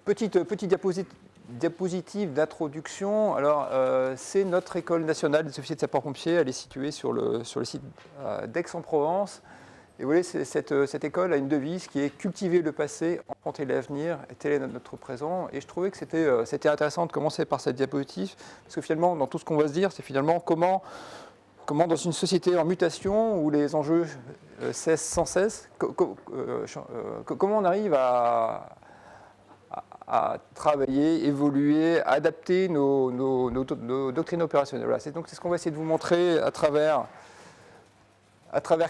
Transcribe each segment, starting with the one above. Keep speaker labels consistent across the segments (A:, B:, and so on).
A: Petite diapositive d'introduction. Alors, c'est notre école nationale des officiers de sapeurs-pompiers. Elle est située sur le site d'Aix-en-Provence. Et vous voyez, cette école a une devise qui est « Cultiver le passé, emprunter l'avenir, et tel est notre présent ». Et je trouvais que c'était intéressant de commencer par cette diapositive, parce que finalement, dans tout ce qu'on va se dire, c'est finalement comment dans une société en mutation, où les enjeux cessent sans cesse, comment on arrive à travailler, évoluer, adapter nos doctrines opérationnelles. Voilà, c'est ce qu'on va essayer de vous montrer à travers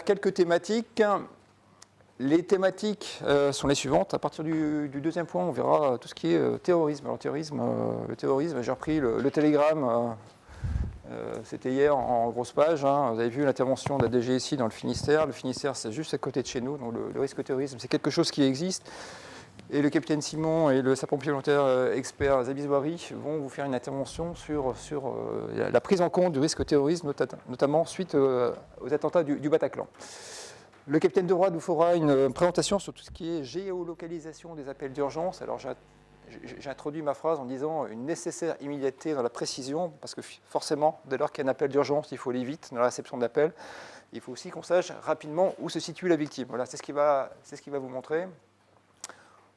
A: quelques thématiques. Les thématiques sont les suivantes. À partir du deuxième point, on verra tout ce qui est terrorisme. Alors, le terrorisme, j'ai repris le Télégramme. C'était hier en grosse page. Hein. Vous avez vu l'intervention de la DGSI dans le Finistère. Le Finistère, c'est juste à côté de chez nous. Donc le risque terrorisme, c'est quelque chose qui existe. Et le capitaine Simon et le sapeur-pompier volontaire expert Zabis Bouhari vont vous faire une intervention sur la prise en compte du risque terrorisme, notamment suite aux attentats du Bataclan. Le capitaine de Roide vous fera une présentation sur tout ce qui est géolocalisation des appels d'urgence. Alors j'ai introduit ma phrase en disant une nécessaire immédiateté dans la précision, parce que forcément, dès lors qu'il y a un appel d'urgence, il faut aller vite dans la réception d'appel. Il faut aussi qu'on sache rapidement où se situe la victime. Voilà, c'est ce qu'il va vous montrer.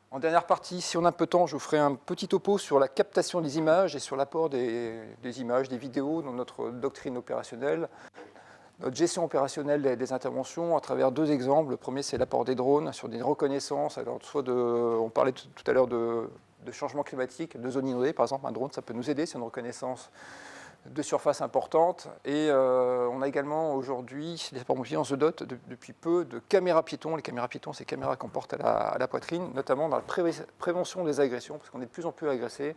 A: En dernière partie, si on a un peu de temps, je vous ferai un petit topo sur la captation des images et sur l'apport des images, des vidéos dans notre doctrine opérationnelle, notre gestion opérationnelle des interventions à travers deux exemples. Le premier, c'est l'apport des drones sur des reconnaissances. Alors, on parlait tout à l'heure de changement climatique, de zones inondées. Par exemple, un drone, ça peut nous aider, c'est une reconnaissance de surface importante. Et on a également aujourd'hui, les sapeurs-pompiers, on se dote depuis peu de caméras piétons. Les caméras piétons, c'est les caméras qu'on porte à la poitrine, notamment dans la prévention des agressions, parce qu'on est de plus en plus agressé.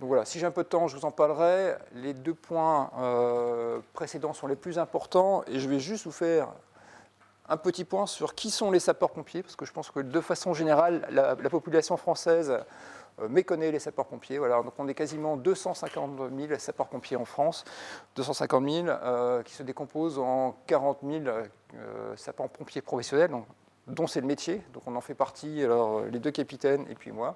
A: Donc voilà, si j'ai un peu de temps, je vous en parlerai. Les deux points précédents sont les plus importants, et je vais juste vous faire un petit point sur qui sont les sapeurs-pompiers, parce que je pense que de façon générale, la population française méconnaît les sapeurs-pompiers. Voilà, donc on est quasiment 250 000 sapeurs-pompiers en France, 250 000 qui se décomposent en 40 000 sapeurs-pompiers professionnels, dont c'est le métier, donc on en fait partie, alors, les deux capitaines et puis moi.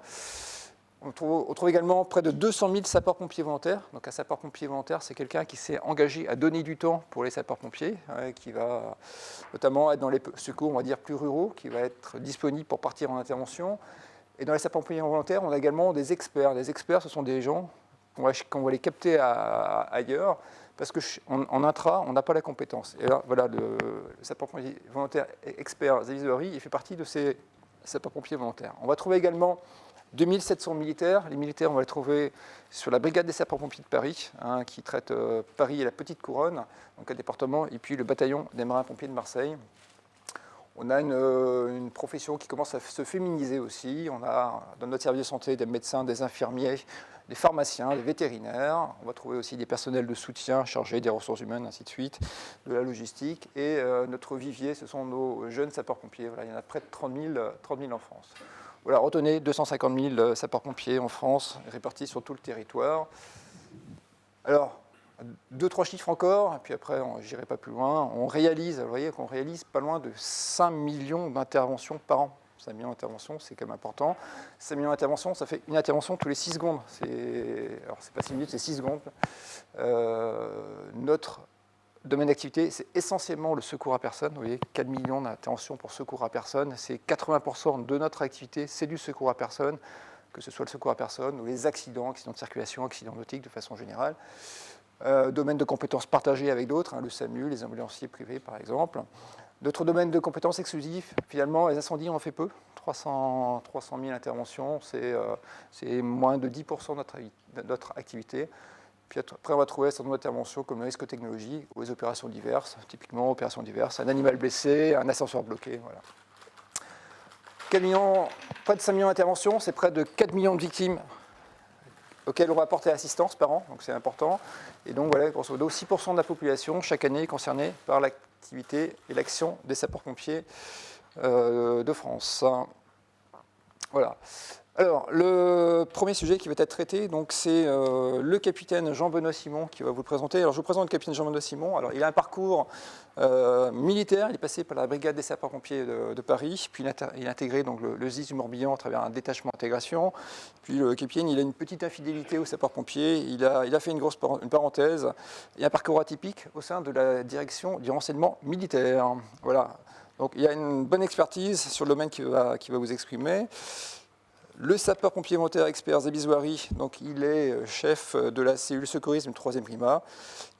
A: On trouve également près de 200 000 sapeurs-pompiers volontaires. Donc un sapeur-pompier volontaire, c'est quelqu'un qui s'est engagé à donner du temps pour les sapeurs-pompiers, qui va notamment être dans les secours, on va dire, plus ruraux, qui va être disponible pour partir en intervention. Et dans les sapeurs-pompiers volontaires, on a également des experts. Les experts, ce sont des gens qu'on va les capter ailleurs, parce qu'en intra, on n'a pas la compétence. Et là, voilà, le sapeur-pompier volontaire expert Zabis Bouhari, il fait partie de ces sapeurs-pompiers volontaires. On va trouver également 2700 militaires. Les militaires, on va les trouver sur la brigade des sapeurs-pompiers de Paris, qui traite Paris et la Petite Couronne, donc un département, et puis le bataillon des marins-pompiers de Marseille. On a une profession qui commence à se féminiser aussi. On a dans notre service de santé des médecins, des infirmiers, des pharmaciens, des vétérinaires. On va trouver aussi des personnels de soutien chargés des ressources humaines, ainsi de suite, de la logistique. Et notre vivier, ce sont nos jeunes sapeurs-pompiers. Voilà, il y en a près de 30 000 en France. Voilà, retenez 250 000 sapeurs-pompiers en France, répartis sur tout le territoire. Alors, 2-3 chiffres encore, et puis après, je n'irai pas plus loin. On réalise, vous voyez qu'on réalise pas loin de 5 millions d'interventions par an. 5 millions d'interventions, c'est quand même important. 5 millions d'interventions, ça fait une intervention tous les 6 secondes. Alors, c'est pas 6 minutes, c'est 6 secondes. Notre domaine d'activité, c'est essentiellement le secours à personne. Vous voyez, 4 millions d'interventions pour secours à personne. C'est 80% de notre activité, c'est du secours à personne, que ce soit le secours à personne ou les accidents de circulation, accidents nautiques de façon générale. Domaine de compétences partagées avec d'autres, le SAMU, les ambulanciers privés par exemple. D'autres domaines de compétences exclusifs, finalement, les incendies, on en fait peu. 300 000 interventions, c'est moins de 10% de notre activité. Puis après, on va trouver certaines interventions comme le risque technologie ou les opérations diverses, typiquement opérations diverses, un animal blessé, un ascenseur bloqué. Voilà. 4 millions, près de 5 millions d'interventions, c'est près de 4 millions de victimes auxquelles on va apporter assistance par an, donc c'est important. Et donc voilà, grosso modo, 6% de la population chaque année est concernée par l'activité et l'action des sapeurs-pompiers de France. Voilà. Alors, le premier sujet qui va être traité, c'est le capitaine Jean-Benoît Simon qui va vous le présenter. Alors, je vous présente le capitaine Jean-Benoît Simon. Alors, il a un parcours Militaire, il est passé par la brigade des sapeurs-pompiers de Paris, puis il a intégré donc, le SDIS du Morbihan à travers un détachement d'intégration. Puis le capitaine, il a une petite infidélité aux sapeurs-pompiers, il a fait une parenthèse et un parcours atypique au sein de la direction du renseignement militaire. Voilà. Donc il y a une bonne expertise sur le domaine qui va vous exprimer. Le sapeur-pompier volontaire expert Zabizouari, donc il est chef de la cellule secourisme 3e Prima.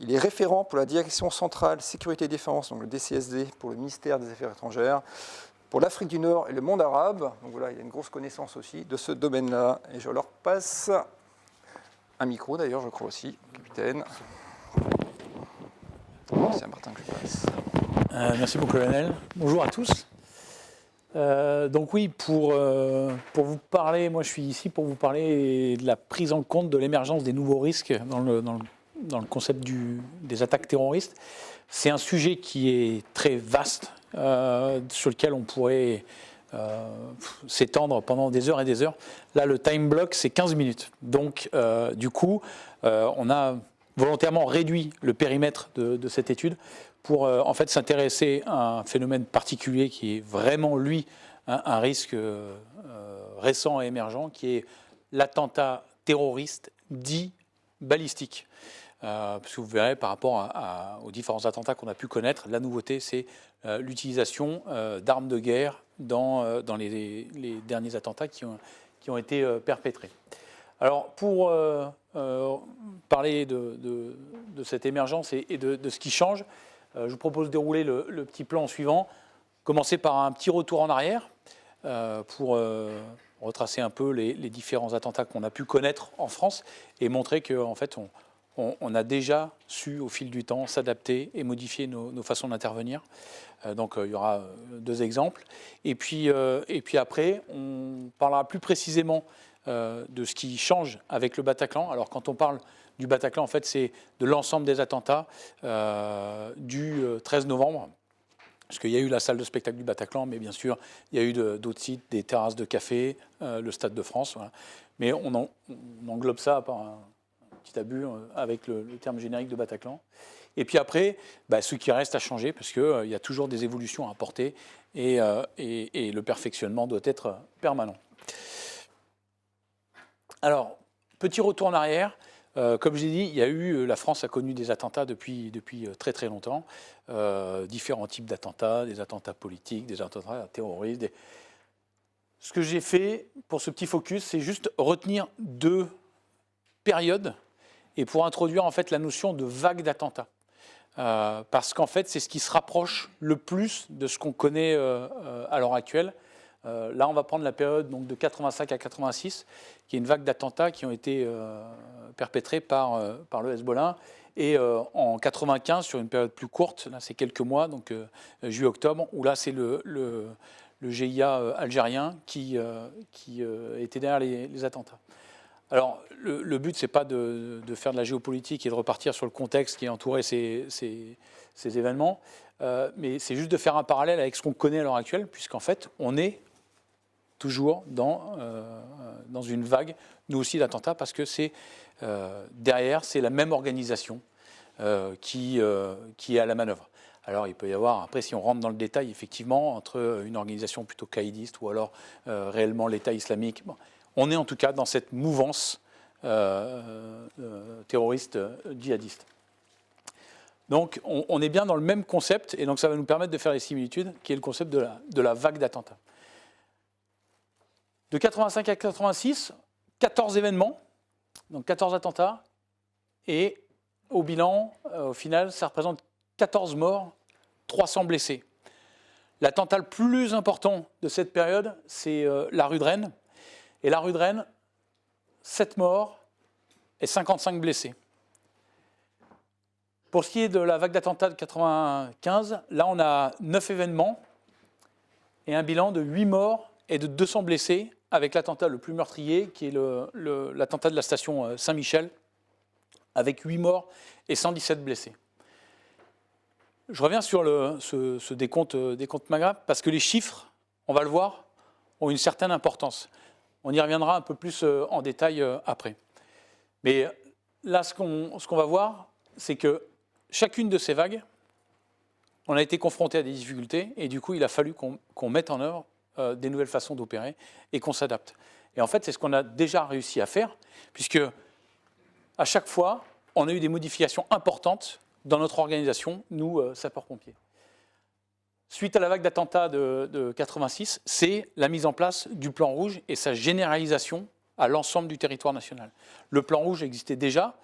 A: Il est référent pour la direction centrale sécurité et défense, donc le DCSD, pour le ministère des Affaires étrangères, pour l'Afrique du Nord et le monde arabe. Donc voilà, il a une grosse connaissance aussi de ce domaine-là. Et je leur passe un micro d'ailleurs, je crois aussi, capitaine. C'est à Martin que je passe.
B: Merci beaucoup, colonel. Bonjour à tous. Donc oui, pour vous parler, moi je suis ici pour vous parler de la prise en compte de l'émergence des nouveaux risques dans le concept des attaques terroristes. C'est un sujet qui est très vaste, sur lequel on pourrait s'étendre pendant des heures et des heures. Là, le time block, c'est 15 minutes. Donc, du coup, on a volontairement réduit le périmètre de cette étude pour en fait s'intéresser à un phénomène particulier qui est vraiment, lui, un risque récent et émergent, qui est l'attentat terroriste dit balistique. Parce que vous verrez, par rapport aux différents attentats qu'on a pu connaître, la nouveauté, c'est l'utilisation d'armes de guerre dans les derniers attentats qui ont été perpétrés. Alors, pour parler de cette émergence et de ce qui change, je vous propose de dérouler le petit plan suivant. Commencer par un petit retour en arrière pour retracer un peu les différents attentats qu'on a pu connaître en France et montrer qu'en fait, on a déjà su, au fil du temps, s'adapter et modifier nos façons d'intervenir. Donc, il y aura 2 exemples. Et puis après, on parlera plus précisément de ce qui change avec le Bataclan. Alors, quand on parle du Bataclan, en fait, c'est de l'ensemble des attentats du 13 novembre. Parce qu'il y a eu la salle de spectacle du Bataclan, mais bien sûr, il y a eu d'autres sites, des terrasses de café, le Stade de France. Voilà. Mais on englobe ça par un petit abus avec le terme générique de Bataclan. Et puis après, ce qui reste à changer, parce qu'il y a toujours des évolutions à apporter et le perfectionnement doit être permanent. Alors, petit retour en arrière. Comme j'ai dit, la France a connu des attentats depuis très très longtemps, différents types d'attentats, des attentats politiques, des attentats terroristes. Ce que j'ai fait pour ce petit focus, c'est juste retenir 2 périodes et pour introduire en fait la notion de vague d'attentats. Parce qu'en fait, c'est ce qui se rapproche le plus de ce qu'on connaît à l'heure actuelle. Là, on va prendre la période donc, de 85 à 86, qui est une vague d'attentats qui ont été perpétrés par le Hezbollah. Et en 95, sur une période plus courte, là c'est quelques mois, donc juillet-octobre, où là c'est le GIA algérien qui était derrière les attentats. Alors, le but, ce n'est pas de faire de la géopolitique et de repartir sur le contexte qui a entouré ces événements, mais c'est juste de faire un parallèle avec ce qu'on connaît à l'heure actuelle, puisqu'en fait, on est toujours dans une vague, nous aussi, d'attentats, parce que derrière, c'est la même organisation qui est à la manœuvre. Alors, il peut y avoir, après, si on rentre dans le détail, effectivement, entre une organisation plutôt caïdiste ou alors réellement l'État islamique, bon, on est en tout cas dans cette mouvance terroriste djihadiste. Donc, on est bien dans le même concept, et donc ça va nous permettre de faire les similitudes, qui est le concept de la vague d'attentats. De 85 à 86, 14 événements, donc 14 attentats, et au bilan, au final, ça représente 14 morts, 300 blessés. L'attentat le plus important de cette période, c'est la rue de Rennes. Et la rue de Rennes, 7 morts et 55 blessés. Pour ce qui est de la vague d'attentats de 95, là on a 9 événements et un bilan de 8 morts et de 200 blessés, avec l'attentat le plus meurtrier, qui est l'attentat de la station Saint-Michel, avec 8 morts et 117 blessés. Je reviens sur ce décompte Magra, parce que les chiffres, on va le voir, ont une certaine importance. On y reviendra un peu plus en détail après. Mais là, ce qu'on va voir, c'est que chacune de ces vagues on a été confronté à des difficultés et du coup, il a fallu qu'on mette en œuvre des nouvelles façons d'opérer et qu'on s'adapte. Et en fait, c'est ce qu'on a déjà réussi à faire, puisque à chaque fois, on a eu des modifications importantes dans notre organisation, nous, sapeurs-pompiers. Suite à la vague d'attentats de 86, c'est la mise en place du plan rouge et sa généralisation à l'ensemble du territoire national. Le plan rouge existait déjà.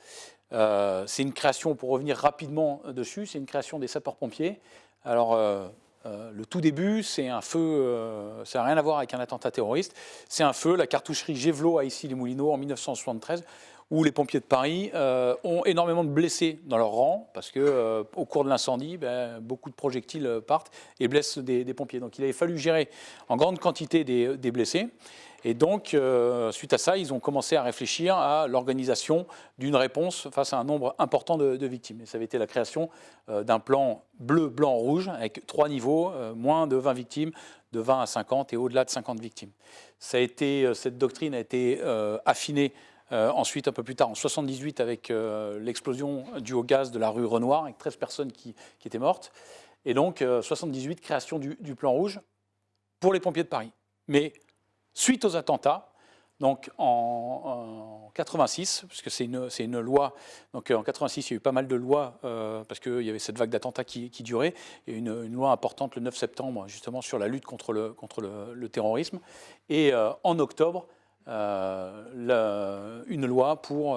B: C'est une création, pour revenir rapidement dessus, c'est une création des sapeurs-pompiers. Alors, le tout début, c'est un feu, ça n'a rien à voir avec un attentat terroriste, c'est un feu, la cartoucherie Gévelot à Issy-les-Moulineaux en 1973, où les pompiers de Paris ont énormément de blessés dans leur rang, parce qu'au cours de l'incendie, beaucoup de projectiles partent et blessent des pompiers. Donc il avait fallu gérer en grande quantité des blessés. Et donc, suite à ça, ils ont commencé à réfléchir à l'organisation d'une réponse face à un nombre important de victimes. Et ça avait été la création d'un plan bleu, blanc, rouge, avec 3 niveaux, moins de 20 victimes, de 20 à 50 et au-delà de 50 victimes. Cette doctrine a été affinée ensuite, un peu plus tard, en 1978, avec l'explosion due au gaz de la rue Renoir, avec 13 personnes qui étaient mortes. Et donc, 1978, création du plan rouge pour les pompiers de Paris. Mais suite aux attentats, donc en 86, parce que c'est une loi, donc en 86 il y a eu pas mal de lois, parce qu'il y avait cette vague d'attentats qui durait, il y a eu une loi importante le 9 septembre justement sur la lutte contre le terrorisme, et en octobre, une loi pour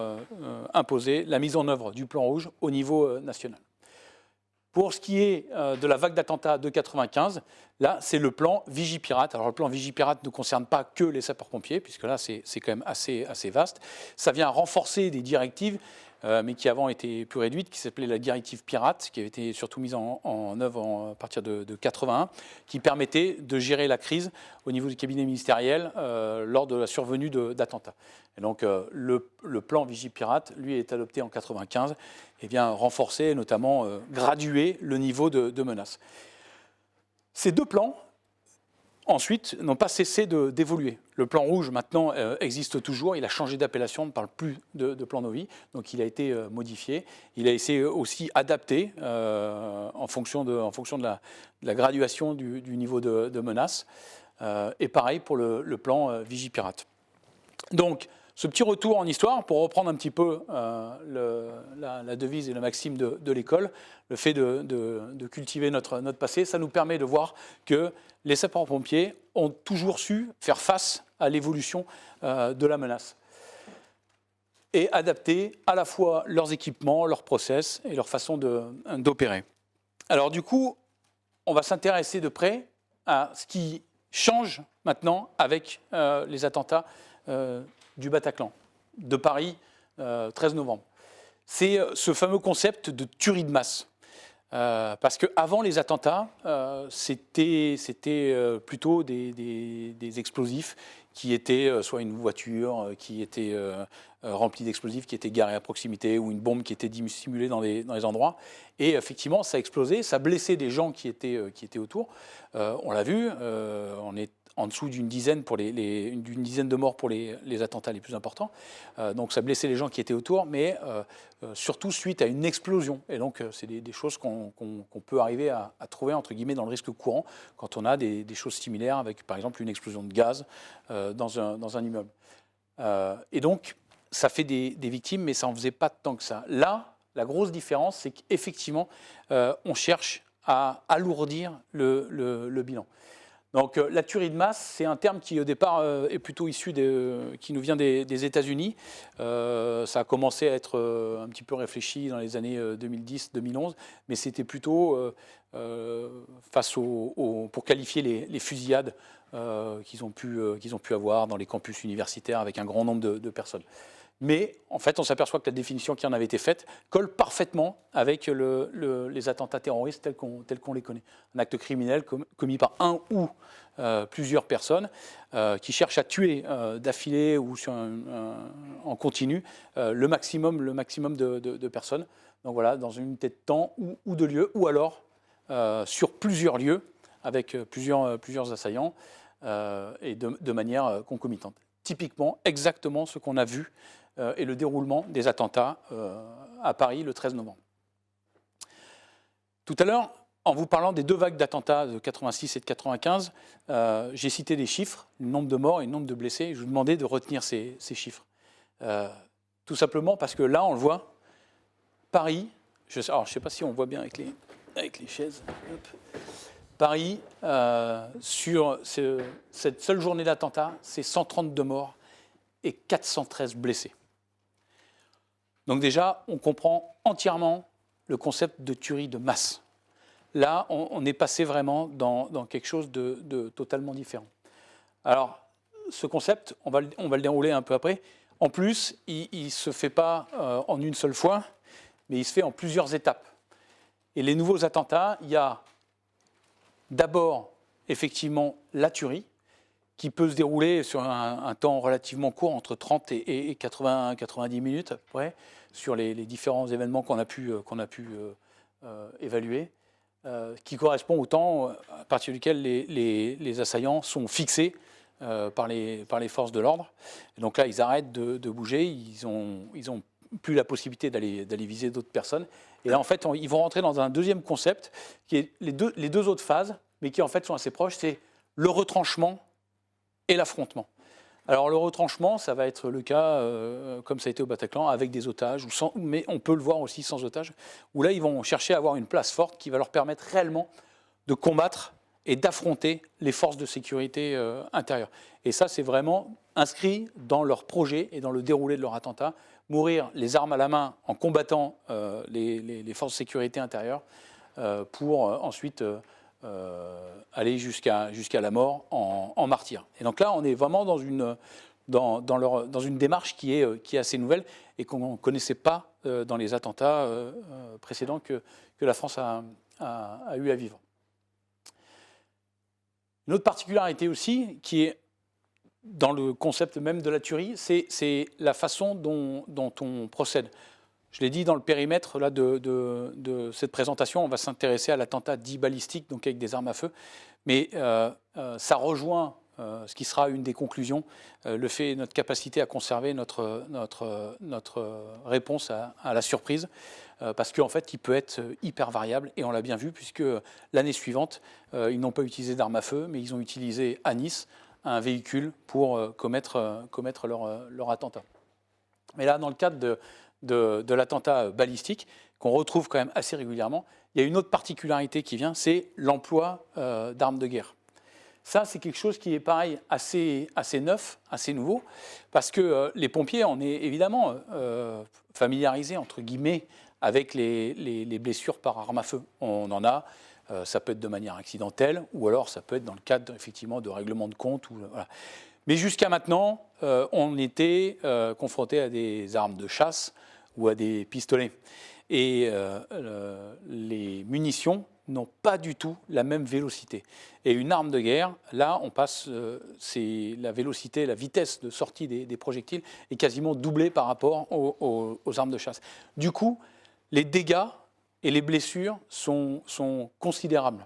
B: imposer la mise en œuvre du plan rouge au niveau national. Pour ce qui est de la vague d'attentats de 95, là, c'est le plan Vigipirate. Alors, le plan Vigipirate ne concerne pas que les sapeurs-pompiers, puisque là, c'est quand même assez vaste. Ça vient renforcer des directives, mais qui avant étaient plus réduites, qui s'appelait la directive Pirate, qui avait été surtout mise en œuvre à partir de 81, qui permettait de gérer la crise au niveau du cabinet ministériel lors de la survenue d'attentats. Et donc, le plan Vigipirate, lui, est adopté en 95 et vient renforcer, et notamment graduer le niveau de menace. Ces 2 plans, ensuite, n'ont pas cessé d'évoluer. Le plan rouge, maintenant, existe toujours. Il a changé d'appellation, on ne parle plus de plan Novi. Donc, il a été modifié. Il a été aussi adapté en fonction de la graduation du niveau de menace. Et pareil pour le plan Vigipirate. Donc, ce petit retour en histoire, pour reprendre un petit peu la devise et la maxime de l'école, le fait de cultiver notre passé, ça nous permet de voir que les sapeurs-pompiers ont toujours su faire face à l'évolution de la menace et adapter à la fois leurs équipements, leurs process et leur façon d'opérer. Alors du coup, on va s'intéresser de près à ce qui change maintenant avec les attentats du Bataclan, de Paris, 13 novembre. C'est ce fameux concept de tuerie de masse. Parce qu'avant les attentats, c'était plutôt des explosifs qui étaient soit une voiture qui était remplie d'explosifs, qui était garée à proximité, ou une bombe qui était dissimulée dans les endroits. Et effectivement, ça a explosé, ça blessait des gens qui étaient autour. On l'a vu, on est en dessous d'une dizaine de morts pour les attentats les plus importants. Donc ça blessait les gens qui étaient autour, mais surtout suite à une explosion. Et donc c'est des choses qu'on peut arriver à trouver entre guillemets dans le risque courant quand on a des choses similaires avec par exemple une explosion de gaz dans un immeuble. Et donc ça fait des victimes, mais ça n'en faisait pas tant que ça. Là, la grosse différence, c'est qu'effectivement, on cherche à alourdir le bilan. Donc la tuerie de masse, c'est un terme qui au départ est plutôt issu qui nous vient des États-Unis. Ça a commencé à être un petit peu réfléchi dans les années 2010-2011, mais c'était plutôt pour qualifier les fusillades qu'ils ont pu avoir dans les campus universitaires avec un grand nombre de personnes. Mais en fait, on s'aperçoit que la définition qui en avait été faite colle parfaitement avec les attentats terroristes tels qu'on les connaît. Un acte criminel commis par un ou plusieurs personnes qui cherchent à tuer d'affilée ou en continu le maximum de personnes. Donc voilà, dans une unité de temps ou de lieu, ou alors sur plusieurs lieux avec plusieurs assaillants et de manière concomitante. Typiquement, exactement ce qu'on a vu et le déroulement des attentats à Paris le 13 novembre. Tout à l'heure, en vous parlant des 2 vagues d'attentats de 86 et de 95, j'ai cité des chiffres, le nombre de morts et le nombre de blessés. Je vous demandais de retenir ces chiffres. Tout simplement parce que là, on le voit, Paris, je ne sais pas si on voit bien avec les chaises. Hop. Paris, sur cette seule journée d'attentat, c'est 132 morts et 413 blessés. Donc déjà, on comprend entièrement le concept de tuerie de masse. Là, on est passé vraiment dans quelque chose de totalement différent. Alors, ce concept, on va le dérouler un peu après. En plus, il ne se fait pas en une seule fois, mais il se fait en plusieurs étapes. Et les nouveaux attentats, il y a d'abord, effectivement, la tuerie, qui peut se dérouler sur un temps relativement court, entre 30 et 90 minutes à peu près, sur les différents événements qu'on a pu évaluer, qui correspond au temps à partir duquel les assaillants sont fixés par les forces de l'ordre. Et donc là, ils arrêtent de bouger, ils ont plus la possibilité d'aller viser d'autres personnes. Et là, en fait, ils vont rentrer dans un deuxième concept, qui est les deux autres phases, mais qui en fait sont assez proches, c'est le retranchement et l'affrontement. Alors le retranchement, ça va être le cas, comme ça a été au Bataclan, avec des otages, mais on peut le voir aussi sans otages, où là, ils vont chercher à avoir une place forte qui va leur permettre réellement de combattre et d'affronter les forces de sécurité intérieures. Et ça, c'est vraiment inscrit dans leur projet et dans le déroulé de leur attentat. Mourir les armes à la main en combattant les forces de sécurité intérieures pour ensuite aller jusqu'à la mort en martyr. Et donc là, on est vraiment dans une démarche qui est assez nouvelle et qu'on ne connaissait pas dans les attentats précédents que la France a eu à vivre. Une autre particularité aussi, qui est dans le concept même de la tuerie, c'est la façon dont on procède. Je l'ai dit dans le périmètre là, de cette présentation, on va s'intéresser à l'attentat dit balistique, donc avec des armes à feu, mais ça rejoint ce qui sera une des conclusions, notre capacité à conserver notre réponse à la surprise, parce qu'en fait, il peut être hyper variable, et on l'a bien vu, puisque l'année suivante, ils n'ont pas utilisé d'armes à feu, mais ils ont utilisé à Nice un véhicule pour commettre leur attentat. Mais là, dans le cadre de l'attentat balistique, qu'on retrouve quand même assez régulièrement, il y a une autre particularité qui vient, c'est l'emploi d'armes de guerre. Ça, c'est quelque chose qui est pareil, assez neuf, assez nouveau, parce que les pompiers, on est évidemment familiarisés, entre guillemets, avec les blessures par arme à feu. On en a, ça peut être de manière accidentelle, ou alors ça peut être dans le cadre, effectivement, de règlement de compte. Voilà. Mais jusqu'à maintenant, on était confronté à des armes de chasse ou à des pistolets. Et les munitions n'ont pas du tout la même vélocité. Et une arme de guerre, là, on passe, c'est la vélocité, la vitesse de sortie des projectiles est quasiment doublée par rapport aux armes de chasse. Du coup, les dégâts et les blessures sont considérables.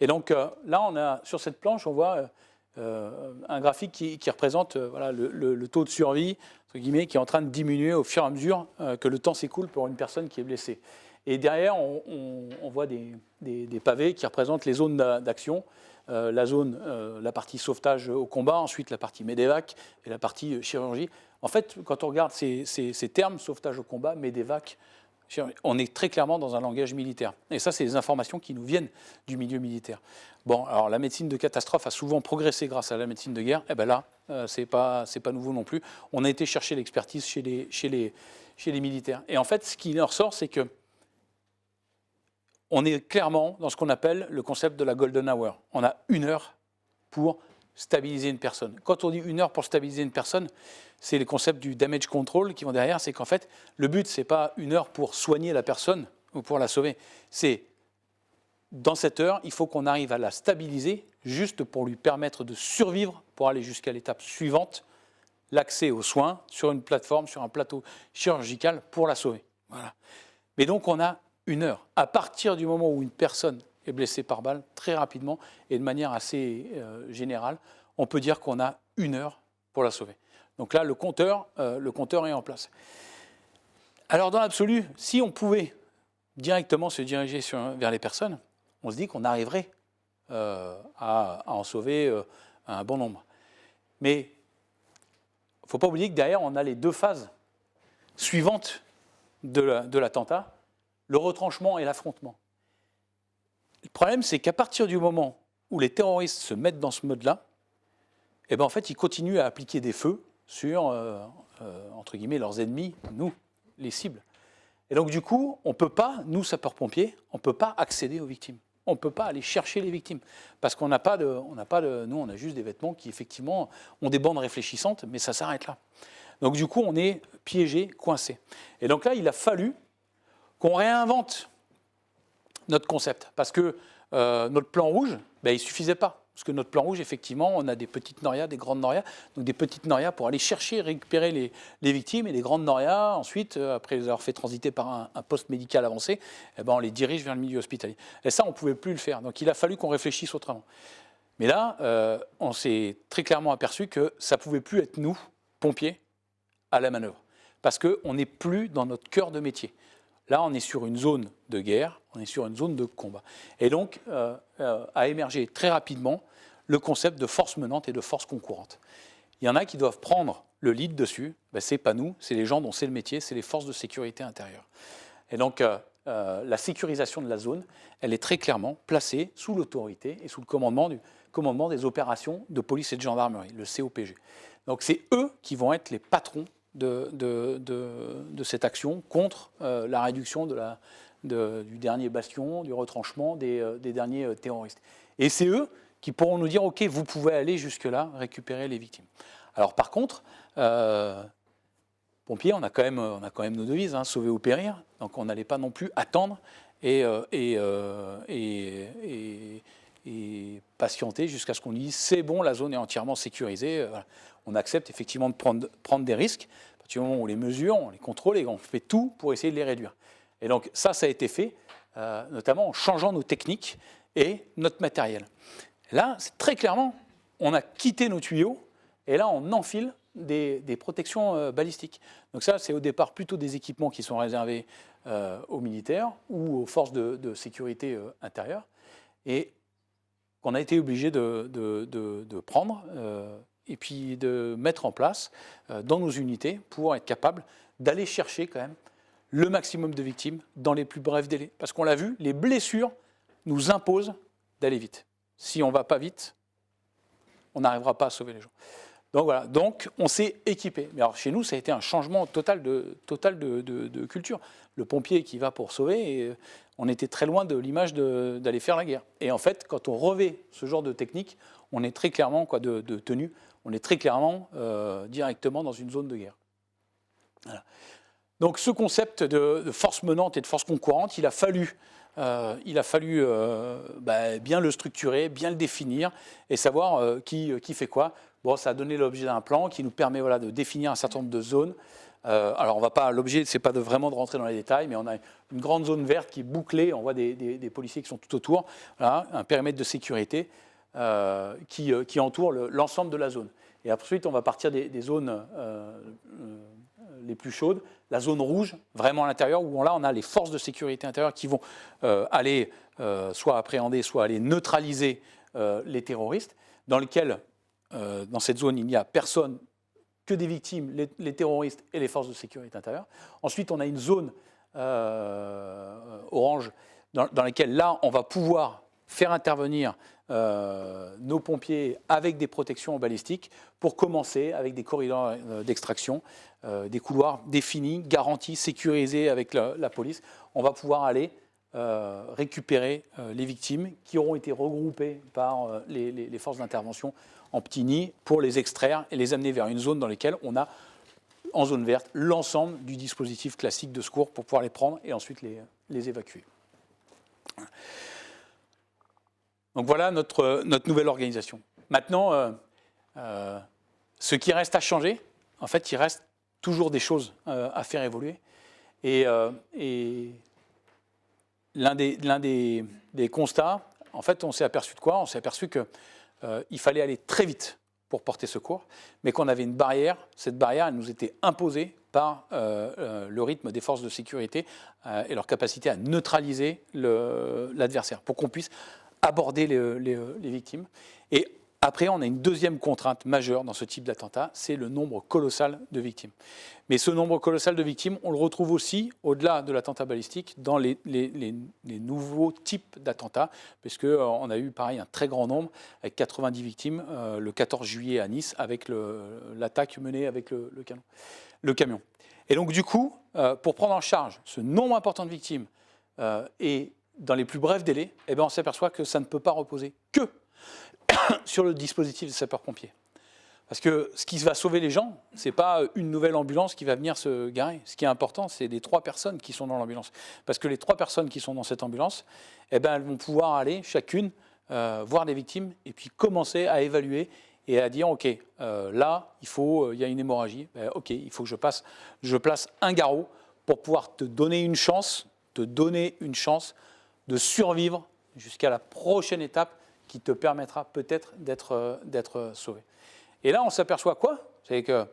B: Et donc là, on a, sur cette planche, on voit un graphique qui représente voilà, le taux de survie, entre guillemets, qui est en train de diminuer au fur et à mesure que le temps s'écoule pour une personne qui est blessée. Et derrière, on voit des pavés qui représentent les zones d'action. La partie sauvetage au combat, ensuite la partie MEDEVAC et la partie chirurgie. En fait, quand on regarde ces termes, sauvetage au combat, MEDEVAC, on est très clairement dans un langage militaire. Et ça, c'est des informations qui nous viennent du milieu militaire. Bon, alors la médecine de catastrophe a souvent progressé grâce à la médecine de guerre. Et bien là, c'est pas nouveau non plus. On a été chercher l'expertise chez les militaires. Et en fait, ce qui en ressort, c'est que on est clairement dans ce qu'on appelle le concept de la golden hour. On a 1 heure pour stabiliser une personne. Quand on dit 1 heure pour stabiliser une personne, c'est le concept du damage control qui vont derrière. C'est qu'en fait, le but, ce n'est pas 1 heure pour soigner la personne ou pour la sauver. C'est, dans cette heure, il faut qu'on arrive à la stabiliser juste pour lui permettre de survivre, pour aller jusqu'à l'étape suivante, l'accès aux soins sur une plateforme, sur un plateau chirurgical pour la sauver. Voilà. Mais donc, on a 1 heure. À partir du moment où une personne est blessée par balle, très rapidement et de manière assez générale, on peut dire qu'on a 1 heure pour la sauver. Donc là, le compteur est en place. Alors dans l'absolu, si on pouvait directement se diriger vers les personnes, on se dit qu'on arriverait à en sauver un bon nombre. Mais il ne faut pas oublier que derrière, on a les deux phases suivantes de l'attentat, le retranchement et l'affrontement. Le problème, c'est qu'à partir du moment où les terroristes se mettent dans ce mode-là, eh ben, en fait, ils continuent à appliquer des feux sur, entre guillemets, leurs ennemis, nous, les cibles. Et donc, du coup, on ne peut pas, nous, sapeurs-pompiers, on ne peut pas accéder aux victimes. On ne peut pas aller chercher les victimes. Parce qu'on n'a pas de... Nous, on a juste des vêtements qui, effectivement, ont des bandes réfléchissantes, mais ça s'arrête là. Donc, du coup, on est piégé, coincé. Et donc là, il a fallu qu'on réinvente notre concept. Parce que notre plan rouge, ben, il ne suffisait pas. Parce que notre plan rouge, effectivement, on a des petites norias, des grandes norias. Donc des petites norias pour aller chercher, récupérer les victimes. Et les grandes norias, ensuite, après les avoir fait transiter par un poste médical avancé, eh ben, on les dirige vers le milieu hospitalier. Et ça, on ne pouvait plus le faire. Donc il a fallu qu'on réfléchisse autrement. Mais là, on s'est très clairement aperçu que ça ne pouvait plus être nous, pompiers, à la manœuvre. Parce qu'on n'est plus dans notre cœur de métier. Là, on est sur une zone de guerre, on est sur une zone de combat. Et donc, a émergé très rapidement le concept de force menante et de force concurrente. Il y en a qui doivent prendre le lead dessus. Ben, ce n'est pas nous, c'est les gens dont c'est le métier, c'est les forces de sécurité intérieure. Et donc, la sécurisation de la zone, elle est très clairement placée sous l'autorité et sous le commandement des opérations de police et de gendarmerie, le COPG. Donc, c'est eux qui vont être les patrons de cette action contre la réduction du dernier bastion, du retranchement des derniers terroristes. Et c'est eux qui pourront nous dire « Ok, vous pouvez aller jusque-là, récupérer les victimes ». Alors par contre, pompiers, on a quand même nos devises, hein, sauver ou périr, donc on n'allait pas non plus attendre et patienter jusqu'à ce qu'on dise « C'est bon, la zone est entièrement sécurisée ». Voilà. On accepte effectivement de prendre des risques. À partir du moment où on les mesure, on les contrôle et on fait tout pour essayer de les réduire. Et donc ça a été fait, notamment en changeant nos techniques et notre matériel. Là, c'est très clairement, on a quitté nos tuyaux et là, on enfile des protections balistiques. Donc ça, c'est au départ plutôt des équipements qui sont réservés aux militaires ou aux forces de sécurité intérieure et qu'on a été obligé de prendre et puis de mettre en place dans nos unités pour être capable d'aller chercher quand même le maximum de victimes dans les plus brefs délais. Parce qu'on l'a vu, les blessures nous imposent d'aller vite. Si on ne va pas vite, on n'arrivera pas à sauver les gens. Donc voilà, donc on s'est équipé. Mais alors chez nous, ça a été un changement total de culture. Le pompier qui va pour sauver, et on était très loin de l'image d'aller faire la guerre. Et en fait, quand on revêt ce genre de technique, on est très clairement, de tenue, on est très clairement directement dans une zone de guerre. Voilà. Donc ce concept de force menante et de force concurrente, il a fallu bien le structurer, bien le définir et savoir qui fait quoi. Bon, ça a donné l'objet d'un plan qui nous permet de définir un certain nombre de zones. Alors on va pas, l'objet, c'est pas vraiment de rentrer dans les détails, mais on a une grande zone verte qui est bouclée. On voit des policiers qui sont tout autour. Voilà, un périmètre de sécurité qui entoure l'ensemble de la zone. Et ensuite, on va partir des zones les plus chaudes, la zone rouge, vraiment à l'intérieur, où là, on a les forces de sécurité intérieure qui vont aller soit appréhender, soit aller neutraliser les terroristes, dans cette zone, il n'y a personne que des victimes, les terroristes et les forces de sécurité intérieure. Ensuite, on a une zone orange dans laquelle, là, on va pouvoir faire intervenir nos pompiers avec des protections balistiques pour commencer avec des corridors d'extraction, des couloirs définis, garantis, sécurisés avec la police. On va pouvoir aller récupérer les victimes qui auront été regroupées par les forces d'intervention en petits nids pour les extraire et les amener vers une zone dans laquelle on a, en zone verte, l'ensemble du dispositif classique de secours pour pouvoir les prendre et ensuite les évacuer. Donc voilà notre nouvelle organisation. Maintenant, ce qui reste à changer, en fait, il reste toujours des choses à faire évoluer. Et l'un des constats, en fait, on s'est aperçu de quoi ? On s'est aperçu qu'il fallait aller très vite pour porter secours, mais qu'on avait une barrière. Cette barrière, elle nous était imposée par le rythme des forces de sécurité et leur capacité à neutraliser l'adversaire, pour qu'on puisse aborder les victimes. Et après, on a une deuxième contrainte majeure dans ce type d'attentat, c'est le nombre colossal de victimes. Mais ce nombre colossal de victimes, on le retrouve aussi, au-delà de l'attentat balistique, dans les nouveaux types d'attentats, puisqu'on a eu, pareil, un très grand nombre, avec 90 victimes, le 14 juillet à Nice, avec l'attaque menée avec le camion. Et donc, du coup, pour prendre en charge ce nombre important de victimes, et dans les plus brefs délais, eh bien, on s'aperçoit que ça ne peut pas reposer que sur le dispositif des sapeurs-pompiers. Parce que ce qui va sauver les gens, ce n'est pas une nouvelle ambulance qui va venir se garer. Ce qui est important, c'est les 3 personnes qui sont dans l'ambulance. Parce que les 3 personnes qui sont dans cette ambulance, eh ben, elles vont pouvoir aller chacune voir les victimes et puis commencer à évaluer et à dire, OK, là, il y a une hémorragie. Ben, OK, il faut que je place un garrot pour pouvoir te donner une chance de survivre jusqu'à la prochaine étape qui te permettra peut-être d'être sauvé. Et là, on s'aperçoit quoi? C'est que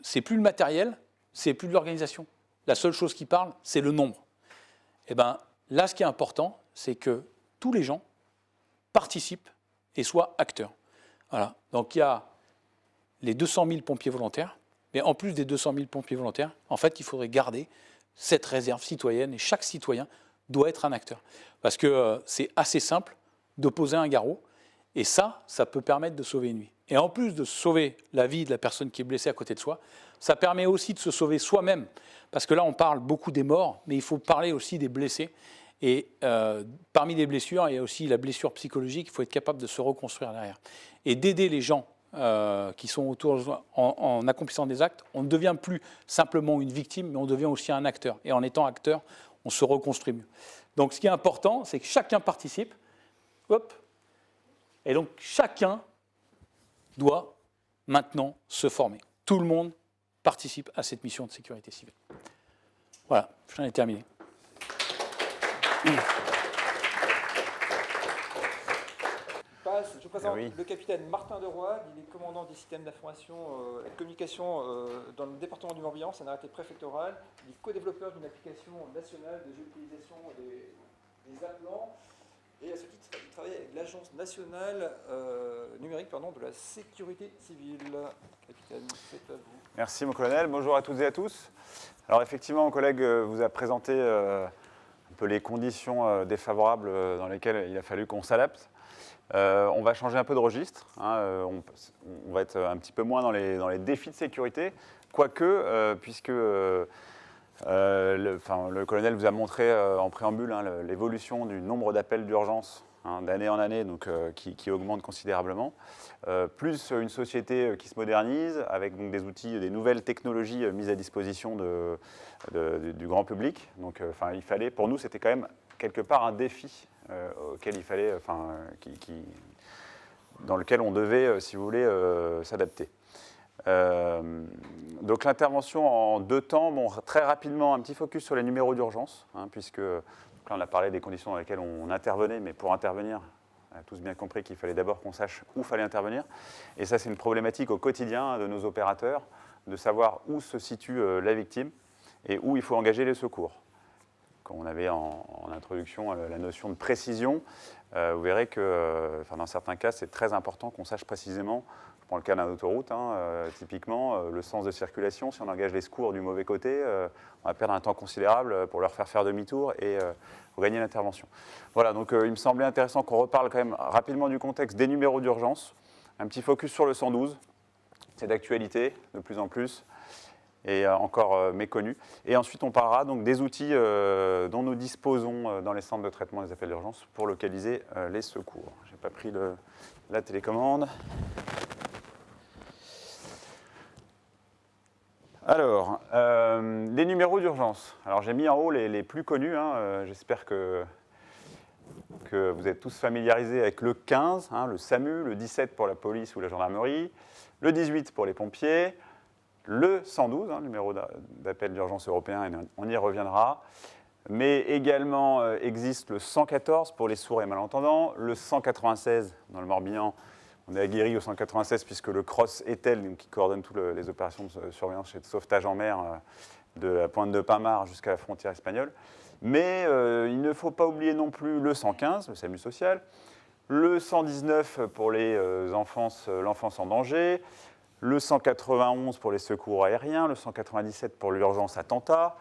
B: c'est plus le matériel, c'est plus de l'organisation. La seule chose qui parle, c'est le nombre. Et bien là, ce qui est important, c'est que tous les gens participent et soient acteurs. Voilà. Donc il y a les 200 000 pompiers volontaires, mais en plus des 200 000 pompiers volontaires, en fait, il faudrait garder cette réserve citoyenne et chaque citoyen doit être un acteur. Parce que c'est assez simple de poser un garrot et ça peut permettre de sauver une vie. Et en plus de sauver la vie de la personne qui est blessée à côté de soi, ça permet aussi de se sauver soi-même. Parce que là, on parle beaucoup des morts, mais il faut parler aussi des blessés. Et parmi les blessures, il y a aussi la blessure psychologique. Il faut être capable de se reconstruire derrière. Et d'aider les gens qui sont autour en accomplissant des actes. On ne devient plus simplement une victime, mais on devient aussi un acteur. Et en étant acteur, on se reconstruit mieux. Donc ce qui est important, c'est que chacun participe. Hop. Et donc chacun doit maintenant se former. Tout le monde participe à cette mission de sécurité civile. Voilà, j'en ai terminé.
A: Je vous présente le capitaine Martin Deroy, il est commandant des systèmes d'information et de communication dans le département du Morbihan, c'est un arrêté préfectoral. Il est co-développeur d'une application nationale de géolocalisation des appelants. Et à ce titre, il travaille avec l'Agence nationale numérique de la sécurité civile. Capitaine, c'est à vous.
C: Merci mon colonel, bonjour à toutes et à tous. Alors effectivement, mon collègue vous a présenté un peu les conditions défavorables dans lesquelles il a fallu qu'on s'adapte. On va changer un peu de registre, hein, on va être un petit peu moins dans les défis de sécurité, quoique, puisque le colonel vous a montré en préambule l'évolution du nombre d'appels d'urgence d'année en année, donc, qui augmente considérablement, plus une société qui se modernise avec donc, des outils, des nouvelles technologies mises à disposition du grand public. Donc, il fallait, pour nous, c'était quand même quelque part un défi auquel il fallait, dans lequel on devait, si vous voulez, s'adapter. Donc l'intervention en 2 temps, bon, très rapidement un petit focus sur les numéros d'urgence, puisque là on a parlé des conditions dans lesquelles on intervenait, mais pour intervenir, on a tous bien compris qu'il fallait d'abord qu'on sache où fallait intervenir. Et ça c'est une problématique au quotidien de nos opérateurs, de savoir où se situe la victime et où il faut engager les secours. Quand on avait en introduction la notion de précision, vous verrez que dans certains cas, c'est très important qu'on sache précisément, je prends le cas d'une autoroute, typiquement, le sens de circulation, si on engage les secours du mauvais côté, on va perdre un temps considérable pour leur faire demi-tour et gagner l'intervention. Voilà, donc il me semblait intéressant qu'on reparle quand même rapidement du contexte des numéros d'urgence, un petit focus sur le 112, c'est d'actualité de plus en plus, et encore méconnu. Et ensuite, on parlera donc des outils dont nous disposons dans les centres de traitement des appels d'urgence pour localiser les secours. Je n'ai pas pris la télécommande. Alors, les numéros d'urgence. Alors, j'ai mis en haut les plus connus. J'espère que vous êtes tous familiarisés avec le 15, le SAMU, le 17 pour la police ou la gendarmerie, le 18 pour les pompiers, le 112, numéro d'appel d'urgence européen, et on y reviendra. Mais également existe le 114 pour les sourds et malentendants, le 196 dans le Morbihan On est aguerri au 196 puisque le CROSS ETEL, donc, qui coordonne toutes les opérations de surveillance et de sauvetage en mer de la pointe de Pinmar jusqu'à la frontière espagnole. Mais il ne faut pas oublier non plus le 115, le SAMU social, le 119 pour l'enfance en danger, le 191 pour les secours aériens, le 197 pour l'urgence attentat,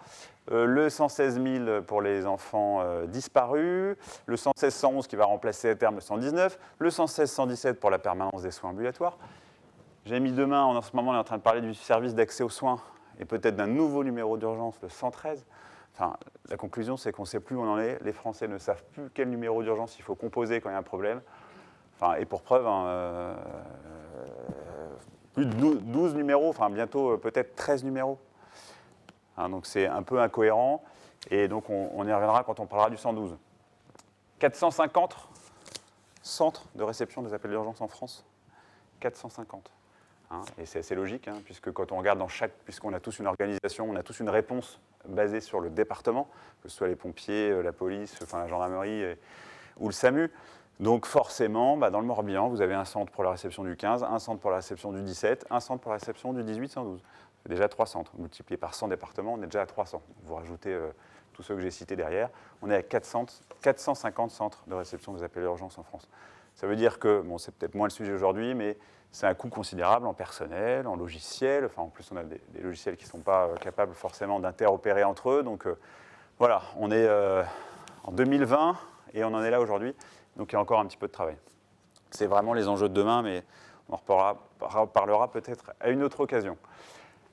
C: le 116 000 pour les enfants disparus, le 116-111 qui va remplacer à terme le 119, le 116-117 pour la permanence des soins ambulatoires. J'ai mis demain, en ce moment, on est en train de parler du service d'accès aux soins et peut-être d'un nouveau numéro d'urgence, le 113. Enfin, la conclusion, c'est qu'on ne sait plus où on en est. Les Français ne savent plus quel numéro d'urgence il faut composer quand il y a un problème. Enfin, et pour preuve, plus de 12 numéros, enfin bientôt peut-être 13 numéros. Donc c'est un peu incohérent. Et donc on y reviendra quand on parlera du 112. 450 centres de réception des appels d'urgence en France. 450. Et c'est assez logique, puisque quand on regarde puisqu'on a tous une organisation, on a tous une réponse basée sur le département, que ce soit les pompiers, la police, enfin la gendarmerie ou le SAMU. Donc forcément, dans le Morbihan, vous avez un centre pour la réception du 15, un centre pour la réception du 17, un centre pour la réception du 18-112. C'est déjà 3 centres. Multiplié par 100 départements, on est déjà à 300. Vous rajoutez tous ceux que j'ai cités derrière, on est à 450 centres de réception des appels d'urgence en France. Ça veut dire que, bon, c'est peut-être moins le sujet aujourd'hui, mais c'est un coût considérable en personnel, en logiciel. Enfin, en plus, on a des logiciels qui ne sont pas capables forcément d'interopérer entre eux. Donc voilà, on est en 2020 et on en est là aujourd'hui. Donc il y a encore un petit peu de travail. C'est vraiment les enjeux de demain, mais on en reparlera peut-être à une autre occasion.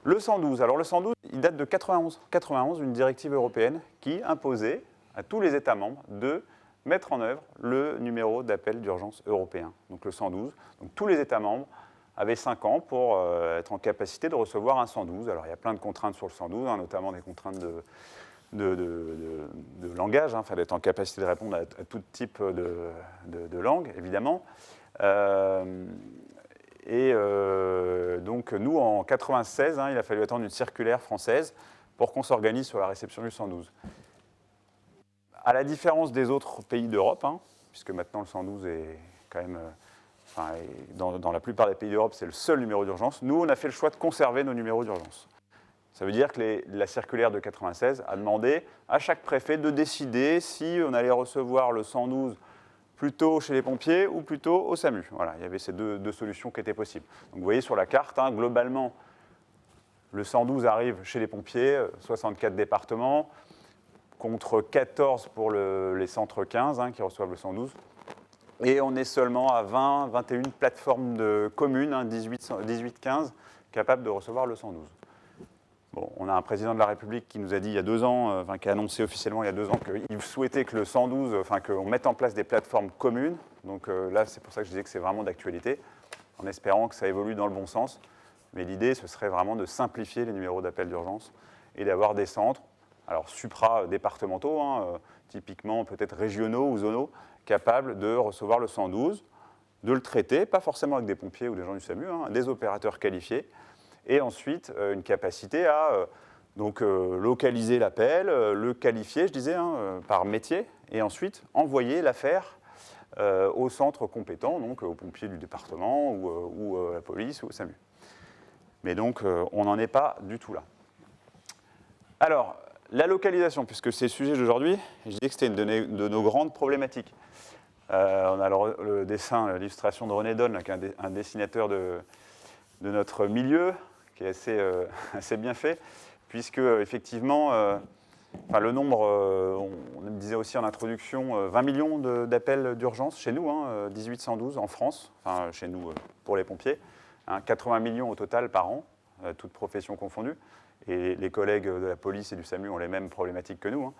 C: Le 112, alors le 112, il date de 91. 91, une directive européenne qui imposait à tous les États membres de mettre en œuvre le numéro d'appel d'urgence européen, donc le 112. Donc tous les États membres avaient 5 ans pour être en capacité de recevoir un 112. Alors il y a plein de contraintes sur le 112, notamment des contraintes de langage, enfin, d'être en capacité de répondre à tout type de langue, évidemment. Donc nous, en 96, il a fallu attendre une circulaire française pour qu'on s'organise sur la réception du 112. À la différence des autres pays d'Europe, puisque maintenant le 112 est quand même, dans la plupart des pays d'Europe, c'est le seul numéro d'urgence, nous, on a fait le choix de conserver nos numéros d'urgence. Ça veut dire que la circulaire de 96 a demandé à chaque préfet de décider si on allait recevoir le 112 plutôt chez les pompiers ou plutôt au SAMU. Voilà, il y avait ces deux solutions qui étaient possibles. Donc vous voyez sur la carte, globalement, le 112 arrive chez les pompiers, 64 départements, contre 14 pour les centres 15 qui reçoivent le 112. Et on est seulement à 21 plateformes communes, 18-15, capables de recevoir le 112. Bon, on a un président de la République qui nous a dit il y a 2 ans, qui a annoncé officiellement il y a 2 ans qu'il souhaitait que le 112, qu'on mette en place des plateformes communes. Donc là, c'est pour ça que je disais que c'est vraiment d'actualité, en espérant que ça évolue dans le bon sens. Mais l'idée, ce serait vraiment de simplifier les numéros d'appel d'urgence et d'avoir des centres, alors supra-départementaux, typiquement peut-être régionaux ou zonaux, capables de recevoir le 112, de le traiter, pas forcément avec des pompiers ou des gens du SAMU, des opérateurs qualifiés, et ensuite une capacité à localiser l'appel, le qualifier, je disais, par métier, et ensuite envoyer l'affaire au centre compétent, donc aux pompiers du département ou à la police ou au SAMU. Mais donc on n'en est pas du tout là. Alors, la localisation, puisque c'est le sujet d'aujourd'hui, je disais que c'était une de nos grandes problématiques. On a le dessin, l'illustration de René Donne, qui est un dessinateur de notre milieu, qui est assez bien fait, puisque effectivement, le nombre, on me disait aussi en introduction, 20 millions d'appels d'urgence chez nous, 18-112 en France, chez nous pour les pompiers, 80 millions au total par an, toutes professions confondues, et les collègues de la police et du SAMU ont les mêmes problématiques que nous.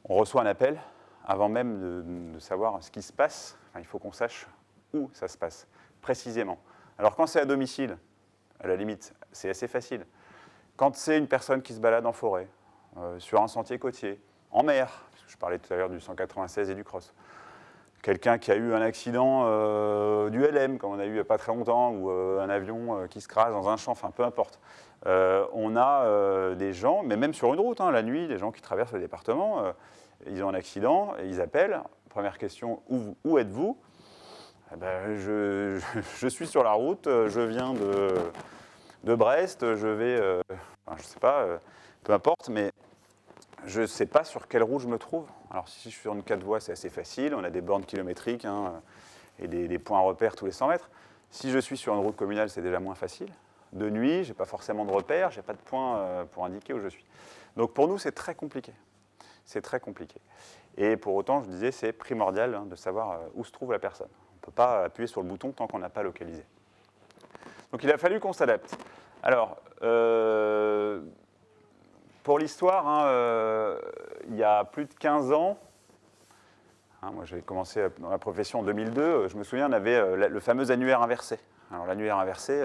C: On reçoit un appel, avant même de savoir ce qui se passe, il faut qu'on sache où ça se passe, précisément. Alors quand c'est à domicile, à la limite, c'est assez facile. Quand c'est une personne qui se balade en forêt, sur un sentier côtier, en mer, parce que je parlais tout à l'heure du 196 et du CROSS, quelqu'un qui a eu un accident du LM, comme on a eu il n'y a pas très longtemps, ou un avion qui se crase dans un champ, enfin peu importe. On a des gens, mais même sur une route, la nuit, des gens qui traversent le département, ils ont un accident, et ils appellent. Première question, où êtes-vous ? Eh ben, je suis sur la route, je viens de Brest, je vais, enfin, je ne sais pas, peu importe, mais je ne sais pas sur quelle route je me trouve. Alors si je suis sur une 4 voies, c'est assez facile, on a des bornes kilométriques hein, et des points repères tous les 100 mètres. Si je suis sur une route communale, c'est déjà moins facile. De nuit, je n'ai pas forcément de repères, je n'ai pas de point pour indiquer où je suis. Donc pour nous, c'est très compliqué. C'est très compliqué. Et pour autant, je disais, c'est primordial hein, de savoir où se trouve la personne. On ne peut pas appuyer sur le bouton tant qu'on n'a pas localisé. Donc il a fallu qu'on s'adapte. Alors, pour l'histoire, hein, il y a plus de 15 ans, hein, moi j'ai commencé dans la profession en 2002, je me souviens, on avait le fameux annuaire inversé. Alors l'annuaire inversé,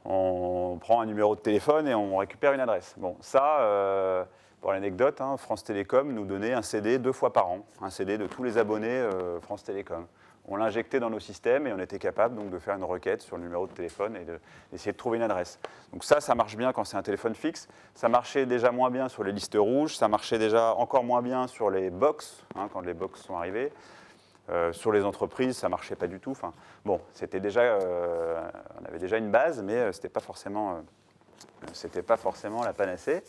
C: on prend un numéro de téléphone et on récupère une adresse. Bon, ça, pour l'anecdote, hein, France Télécom nous donnait un CD 2 fois par an, un CD de tous les abonnés France Télécom. On l'injectait dans nos systèmes et on était capable donc, de faire une requête sur le numéro de téléphone et d'essayer de trouver une adresse. Donc ça marche bien quand c'est un téléphone fixe. Ça marchait déjà moins bien sur les listes rouges, ça marchait déjà encore moins bien sur les box, hein, quand les box sont arrivés. Sur les entreprises, ça ne marchait pas du tout. Enfin, bon, c'était déjà, on avait déjà une base, mais ce n'était pas forcément la panacée.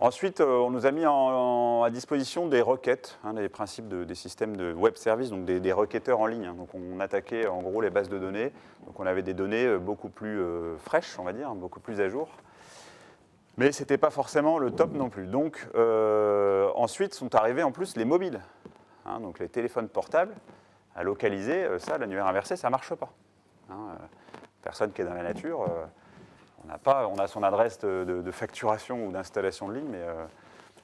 C: Ensuite, on nous a mis à disposition des requêtes, hein, les principes des systèmes de web service, donc des requêteurs en ligne. Hein. Donc on attaquait en gros les bases de données. Donc on avait des données beaucoup plus fraîches, on va dire, beaucoup plus à jour. Mais ce n'était pas forcément le top non plus. Donc ensuite sont arrivés en plus les mobiles, hein, donc les téléphones portables. À localiser, ça, l'annuaire inversé, ça ne marche pas. Hein, personne qui est dans la nature... on a son adresse de facturation ou d'installation de ligne, mais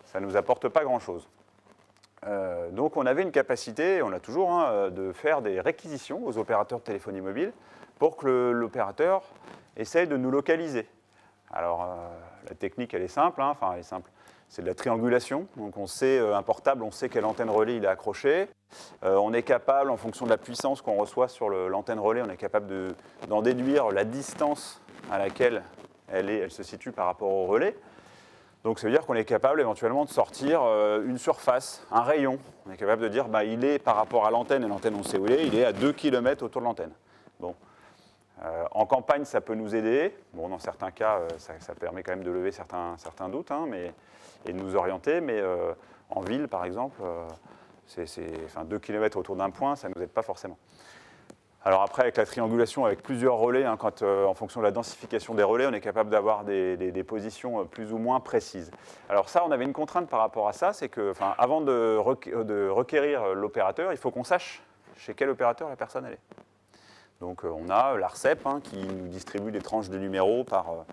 C: ça ne nous apporte pas grand-chose. Donc on avait une capacité, et on l'a toujours, hein, de faire des réquisitions aux opérateurs de téléphonie mobile pour que l'opérateur essaye de nous localiser. Alors la technique, elle est simple, hein, enfin elle est simple. C'est de la triangulation. Donc on sait, un portable, on sait quelle antenne relais il est accroché. On est capable, en fonction de la puissance qu'on reçoit sur l'antenne relais, on est capable d'en déduire la distance à laquelle elle se situe par rapport au relais. Donc ça veut dire qu'on est capable éventuellement de sortir une surface, un rayon. On est capable de dire bah, il est par rapport à l'antenne, et l'antenne on sait où il est à 2 km autour de l'antenne. Bon. En campagne, ça peut nous aider. Bon, dans certains cas, ça permet quand même de lever certains doutes hein, et de nous orienter. Mais en ville, par exemple, 2 km autour d'un point, ça ne nous aide pas forcément. Alors après, avec la triangulation, avec plusieurs relais, hein, en fonction de la densification des relais, on est capable d'avoir des positions plus ou moins précises. Alors ça, on avait une contrainte par rapport à ça, c'est que, avant de requérir l'opérateur, il faut qu'on sache chez quel opérateur la personne elle est. Donc on a l'ARCEP hein, qui nous distribue des tranches de numéros par